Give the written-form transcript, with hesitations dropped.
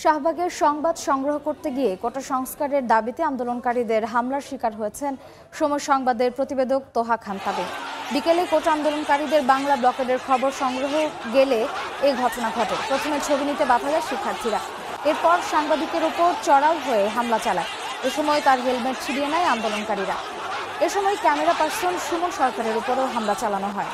শাহবাগের সংবাদ সংগ্রহ করতে গিয়ে কোটা সংস্কারের দাবিতে আন্দোলনকারীদের হামলার শিকার হয়েছেন সময় সংবাদের প্রতিবেদক তোহা খান তাবিন। বিকেলে কোটা আন্দোলনকারীদের বাংলা ব্লকেডের খবর সংগ্রহ গেলে এই ঘটনা ঘটে। প্রথমে ছবি নিতে বাধা দেয় শিক্ষার্থীরা, এরপর সাংবাদিকের উপর চড়াও হয়ে হামলা চালায়। এ সময় তার হেলমেট ছিনিয়ে নেয় আন্দোলনকারীরা। এ সময় ক্যামেরা পার্সন সুমন সরকারের উপরও হামলা চালানো হয়।